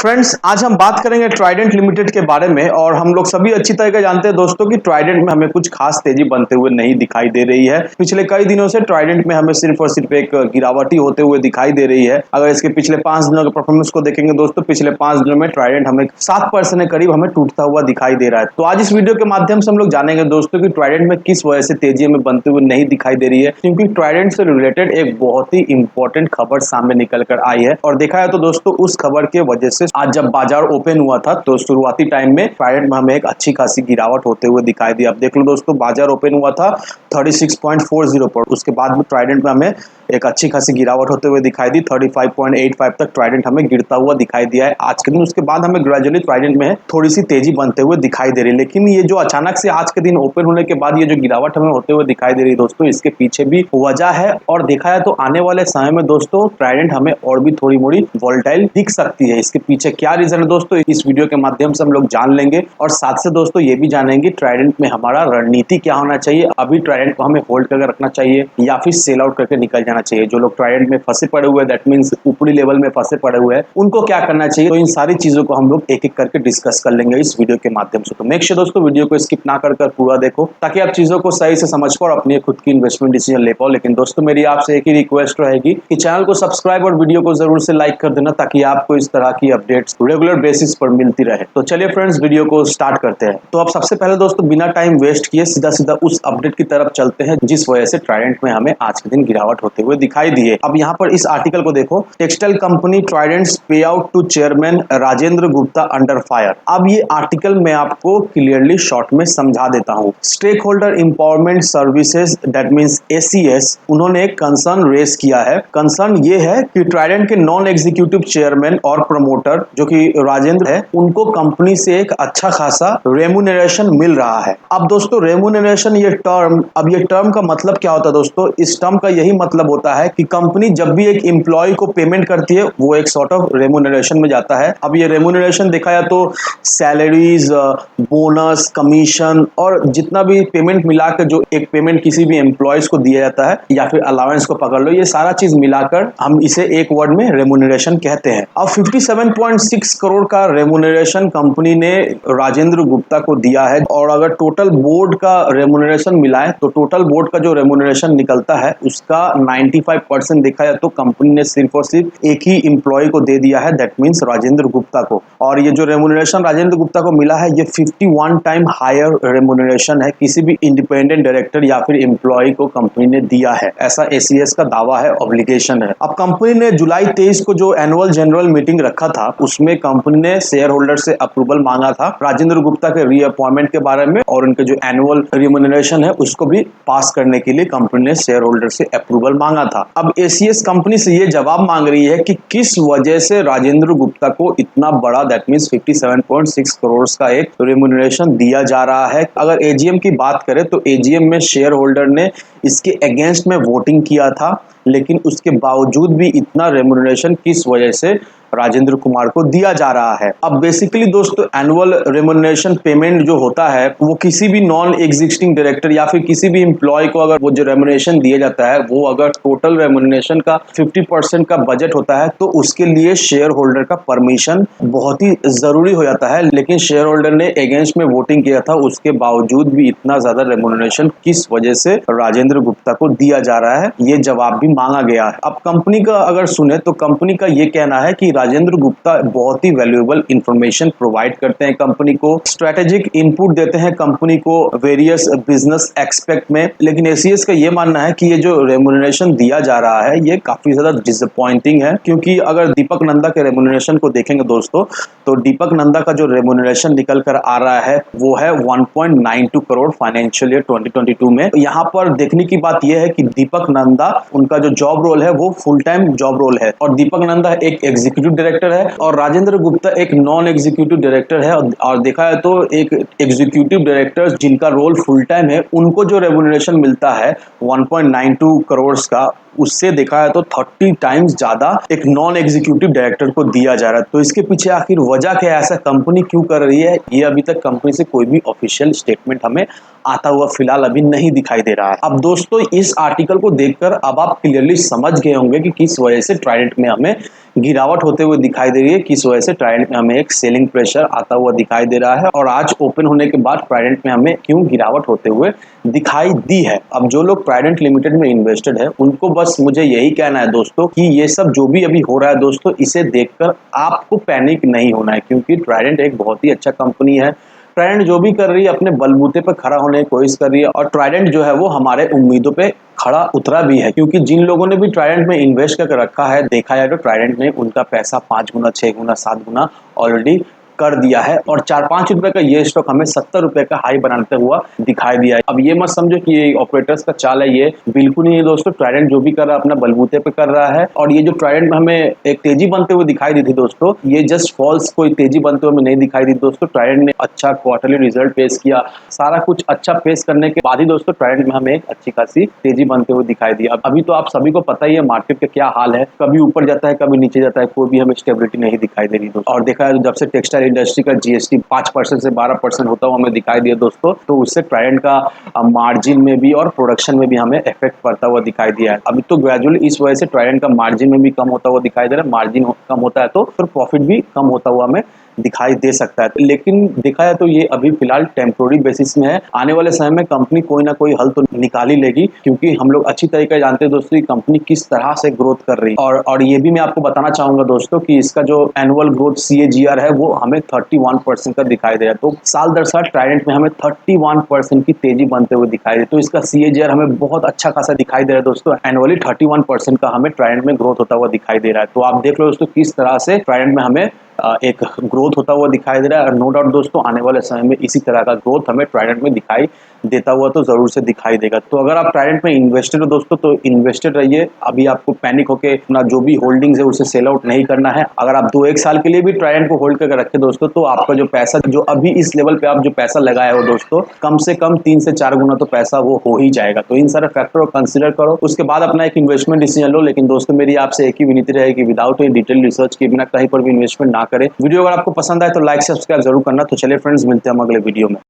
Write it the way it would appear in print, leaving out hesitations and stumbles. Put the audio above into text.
Friends, आज हम बात करेंगे ट्राइडेंट लिमिटेड के बारे में। और हम लोग सभी अच्छी तरह से जानते हैं दोस्तों कि ट्राइडेंट में हमें कुछ खास तेजी बनते हुए नहीं दिखाई दे रही है। पिछले कई दिनों से ट्राइडेंट में हमें सिर्फ और सिर्फ एक गिरावट ही होते हुए दिखाई दे रही है। अगर इसके पिछले 5 दिनों के परफॉर्मेंस को देखेंगे दोस्तों, पिछले 5 दिनों में ट्राइडेंट हमें 7% के करीब हमें टूटता हुआ दिखाई दे रहा है। तो आज इस वीडियो के माध्यम से हम लोग जानेंगे दोस्तों कि ट्राइडेंट में किस वजह से तेजी हमें बनते हुए नहीं दिखाई दे रही है, क्योंकि ट्राइडेंट से रिलेटेड एक बहुत ही इंपॉर्टेंट खबर सामने निकल कर आई है। और देखा है तो दोस्तों, उस खबर के वजह से आज जब बाजार ओपन हुआ था तो शुरुआती टाइम में ट्राइडेंट में हमें एक अच्छी खासी गिरावट होते हुए दिखाई दी। अब देख लो दोस्तों, बाजार ओपन हुआ था 36.40 पर, उसके बाद में ट्राइडेंट में हमें एक अच्छी खासी गिरावट होते हुए दिखाई दी। 35.85 तक ट्राइडेंट हमें गिरता हुआ दिखाई दिया है आज के दिन। उसके बाद हमें ग्रेजुअली ट्राइडेंट में थोड़ी सी तेजी बनते हुए दिखाई दे रही है। लेकिन ये जो अचानक से आज के दिन ओपन होने के बाद ये जो गिरावट हमें होते हुए दिखाई दे रही है दोस्तों, इसके पीछे भी वजह है। और देखा है तो आने वाले समय में दोस्तों ट्राइडेंट हमें और भी थोड़ी मोड़ी वोलेटाइल दिख सकती है। इसके पीछे क्या रीजन है दोस्तों, इस वीडियो के माध्यम से हम लोग जान लेंगे। और साथ से दोस्तों ये भी जानेंगे ट्राइडेंट में हमारा रणनीति क्या होना चाहिए। अभी ट्राइडेंट को हमें होल्ड करके रखना चाहिए या फिर सेल आउट करके निकल जाना चाहिए। जो लोग ट्राइडेंट में फंसे पड़े हुए, दैट मींस ऊपरी लेवल में फंसे पड़े हुए हैं, उनको क्या करना चाहिए। तो इन सारी चीजों को हम लोग एक एक करके डिस्कस कर लेंगे इस वीडियो के माध्यम से। तो मेक श्योर दोस्तों वीडियो को स्किप ना कर पूरा देखो, ताकि आप चीजों को सही से समझ पाओ और अपनी खुद की इन्वेस्टमेंट डिसीजन ले पाओ। लेकिन दोस्तों मेरी आपसे एक ही रिक्वेस्ट रहेगी कि चैनल को सब्सक्राइब और वीडियो को जरूर से लाइक कर देना, ताकि आपको इस तरह की अपडेट्स रेगुलर बेसिस पर मिलती रहे। तो चलिए फ्रेंड्स, वीडियो को स्टार्ट करते हैं। तो अब सबसे पहले दोस्तों बिना टाइम वेस्ट किए सीधा सीधा उस अपडेट की तरफ चलते हैं जिस वजह से ट्राइडेंट में हमें आज के दिन गिरावट होते हुए दिखाई दी है। अब यहाँ पर इस आर्टिकल को देखो, textile company Trident's payout to chairman Rajendra Gupta under fire. अब ये आर्टिकल मैं आपको क्लियरली शॉर्ट में समझा देता हूँ। Stakeholder empowerment services that means ACS, उन्होंने एक कंसर्न रेस किया है। कंसर्न ये है कि ट्राइडेंट के नॉन एग्जीक्यूटिव चेयरमैन और प्रमोटर जो कि राजेंद्र है, उनको कंपनी से एक अच्छा खासा रेम्यूनरेशन मिल रहा है। अब दोस्तों रेम्यूनरेशन ये टर्म का मतलब क्या होता है दोस्तों, इस टर्म का यही मतलब होता है कि कंपनी जब भी एक एम्प्लॉय को पेमेंट करती है वो एक सॉर्ट ऑफ रेम्यूनरेशन में जाता है। अब ये रेम्यूनरेशन देखा जाए तो सैलरीज, बोनस, कमीशन और जितना भी पेमेंट मिलाकर जो एक पेमेंट किसी भी एम्प्लॉयज को दिया जाता है, या फिर अलाउंस को पकड़ लो, ये सारा चीज मिलाकर हम इसे एक वर्ड में रेम्यूनरेशन कहते हैं। अब 57.6 करोड़ का रेम्यूनरेशन कंपनी ने राजेंद्र गुप्ता को दिया है। और अगर टोटल बोर्ड का रेम्यूनरेशन मिलाए तो टोटल बोर्ड का जो रेम्यूनरेशन निकलता है उसका 95% देखा जाए तो कंपनी ने सिर्फ और सिर्फ एक ही एम्प्लॉय को दे दिया है, दैट मींस राजेंद्र गुप्ता को। और ये जो रेम्यूनरेशन राजेंद्र गुप्ता को मिला है ये 51 टाइम हायर रेम्यूनरेशन है किसी भी इंडिपेंडेंट डायरेक्टर या फिर एम्प्लॉय को कंपनी ने दिया है, ऐसा ACS का दावा है, ऑब्लिगेशन है। अब कंपनी ने जुलाई 23 को जो एनुअल जनरल मीटिंग रखा था उसमें कंपनी ने शेयर होल्डर से अप्रूवल मांगा था राजेंद्र गुप्ता के रीअपॉइंटमेंट के बारे में, और उनके जो एनुअल रेम्यूनरेशन है उसको भी पास करने के लिए कंपनी ने शेयर होल्डर से अप्रूवल मांगा था। अब ACS कंपनी से ये जवाब मांग रही है कि किस वजह से राजेंद्र गुप्ता को इतना बड़ा दैट मींस 57.6 करोड़ का एक रेम्यूनरेशन दिया जा रहा है। अगर AGM की बात करें तो AGM में शेयर होल्डर ने इसके अगेंस्ट में वोटिंग किया था, लेकिन उसके बावजूद भी इतना रेम्यूनरेशन किस वजह से राजेंद्र कुमार को दिया जा रहा है। अब बेसिकली दोस्तों एनुअल रेम्यूनरेशन पेमेंट जो होता है वो किसी भी नॉन एग्जिस्टिंग डायरेक्टर या फिर किसी भी एम्प्लॉय को अगर वो जो रेम्यूनरेशन दिया जाता है वो अगर टोटल रेम्यूनरेशन का 50% का बजट होता है तो उसके लिए शेयर होल्डर का परमिशन बहुत ही जरूरी हो जाता है। लेकिन शेयर होल्डर ने अगेंस्ट में वोटिंग किया था, उसके बावजूद भी इतना ज्यादा रेम्यूनरेशन किस वजह से राजेंद्र गुप्ता को दिया जा रहा है, ये जवाब भी मांगा गया है। अब कंपनी का अगर सुने तो कंपनी का ये कहना है कि राजेंद्र गुप्ता बहुत ही वैल्यूएबल इंफॉर्मेशन प्रोवाइड करते हैं कंपनी को, स्ट्रेटेजिक इनपुट देते हैं कंपनी को वेरियस बिजनेस एक्सपेक्ट में। लेकिन ACS का ये मानना है कि ये जो रेम्यूनरेशन दिया जा रहा है ये काफी ज्यादा डिसअपॉइंटिंग है, क्योंकि अगर दीपक नंदा के रेम्यूनरेशन को देखेंगे दोस्तों तो दीपक नंदा का जो रेम्यूनरेशन निकल कर आ रहा है वो है 1.92 करोड़ फाइनेंशियल ईयर 2022 में। यहाँ पर देखने की बात यह है कि दीपक नंदा उनका जो जॉब रोल है वो फुल टाइम जॉब रोल है, और दीपक नंदा एक एग्जीक्यूटिव डायरेक्टर है और राजेंद्र गुप्ता एक नॉन एग्जीक्यूटिव डायरेक्टर है। और देखा है तो एक एग्जीक्यूटिव डायरेक्टर जिनका रोल फुल टाइम है उनको जो रेम्यूनरेशन मिलता है 1.92 करोड़ का, उससे देखा है तो 30 टाइम्स ज्यादा एक नॉन एग्जीक्यूटिव डायरेक्टर को दिया जा रहा है। तो इसके पीछे आखिर वजह क्या है, ऐसा कंपनी क्यों कर रही है, ये अभी तक कंपनी से कोई भी ऑफिशियल स्टेटमेंट हमें आता हुआ फिलहाल अभी नहीं दिखाई दे रहा है। अब दोस्तों इस आर्टिकल को देखकर अब आप क्लियरली समझ गए होंगे कि किस वजह से ट्राइडेंट में हमें गिरावट होते हुए दिखाई दे रही है, किस वजह से ट्राइडेंट में हमें एक सेलिंग प्रेशर आता हुआ दिखाई दे रहा है, और आज ओपन होने के बाद ट्राइडेंट में हमें क्यों गिरावट होते हुए दिखाई दी है। अब जो लोग ट्राइडेंट लिमिटेड में इन्वेस्टेड है उनको बस मुझे यही कहना है दोस्तों कि ये सब जो भी अभी हो रहा है दोस्तों, इसे देखकर आपको पैनिक नहीं होना है, क्योंकि ट्राइडेंट एक बहुत ही अच्छा कंपनी है। ट्राइडेंट जो भी कर रही है अपने बलबूते पर खड़ा होने की कोशिश कर रही है, और ट्राइडेंट जो है वो हमारे उम्मीदों पे खड़ा उतरा भी है, क्योंकि जिन लोगों ने भी ट्राइडेंट में इन्वेस्ट करके रखा है, देखा जाए तो ट्राइडेंट ने उनका पैसा 5 गुना 6 गुना 7 गुना ऑलरेडी कर दिया है, और 4-5 रुपए का ये स्टॉक हमें 70 रुपए का हाई बनाते हुआ दिखाई दिया है। अब ये मत समझो कि ये ऑपरेटर्स का चाल है, ये बिल्कुल नहीं है दोस्तों। ट्राइडेंट जो भी कर रहा है अपना बलबूते पे कर रहा है, और ये जो ट्राइडेंट में हमें एक तेजी बनते हुए दिखाई दी थी दोस्तों, ये जस्ट फॉल्स कोई तेजी बनते हुए हमें नहीं दिखाई दी दोस्तों। ट्राइडेंट ने अच्छा क्वार्टरली रिजल्ट पेश किया, सारा कुछ अच्छा पेश करने के बाद ही दोस्तों ट्राइडेंट में हमें एक अच्छी खासी तेजी बनते हुए दिखाई दी। अब अभी तो आप सभी को पता ही है मार्केट का क्या हाल है, कभी ऊपर जाता है कभी नीचे जाता है, कोई भी हमें स्टेबिलिटी नहीं दिखाई दे रही दोस्तों। और देखा है जब से टेक्सटाइल इंडस्ट्री का जीएसटी 5% से 12% होता हुआ हमें दिखाई दिया दोस्तों, तो उससे ट्राइडेंट का मार्जिन में भी और प्रोडक्शन में भी हमें इफेक्ट पड़ता हुआ दिखाई दिया है। अभी तो ग्रेजुअली इस वजह से ट्राइडेंट का मार्जिन में भी कम होता हुआ दिखाई दे रहा है। मार्जिन कम होता है तो फिर प्रॉफिट भी कम होता हुआ हमें दिखाई दे सकता है, लेकिन देखा जाए तो ये अभी फिलहाल टेम्पोररी बेसिस में है। आने वाले समय में कंपनी कोई ना कोई हल तो निकाल ही लेगी, क्योंकि हम लोग अच्छी तरीके से जानते हैं दोस्तों कि कंपनी किस तरह से ग्रोथ कर रही है। और ये भी मैं आपको बताना चाहूंगा दोस्तों कि इसका जो एनुअल ग्रोथ CAGR है वो हमें 31% का दिखाई दे रहा है। तो साल दर साल ट्राइडेंट में हमें 31% की तेजी बनते हुए दिखाई दे, तो इसका CAGR हमें बहुत अच्छा खासा दिखाई दे रहा है दोस्तों। एनुअली 31% का हमें ट्राइडेंट में ग्रोथ होता हुआ दिखाई दे रहा है। तो आप देख लो दोस्तों किस तरह से ट्राइडेंट में हमें एक ग्रोथ होता हुआ दिखाई दे रहा है, और नो डाउट दोस्तों आने वाले समय में इसी तरह का ग्रोथ हमें ट्राइडेंट में दिखाई देता हुआ तो जरूर से दिखाई देगा। तो अगर आप ट्राइडेंट में इन्वेस्टेड हो दोस्तों तो इन्वेस्टेड रहिए, अभी आपको पैनिक होके अपना जो भी होल्डिंग्स है उसे सेल आउट नहीं करना है। अगर आप 2-1 साल के लिए भी ट्राइडेंट को होल्ड करके रखे दोस्तों, तो आपका जो पैसा जो अभी इस लेवल पे आप जो पैसा लगाए हो दोस्तों, कम से कम 3 से 4 गुना तो पैसा वो हो ही जाएगा। तो इन सारे फैक्टर को कंसिडर करो, उसके बाद अपना एक इन्वेस्टमेंट डिसीजन लो। लेकिन दोस्तों मेरी आपसे एक ही विनती रहेगी कि विदाउट एनी डिटेल रिसर्च के बिना कहीं पर भी इन्वेस्टमेंट ना करें। वीडियो अगर आपको पसंद आए तो लाइक सब्सक्राइब जरूर करना। तो चलिए फ्रेंड्स, मिलते हैं हम अगले वीडियो में।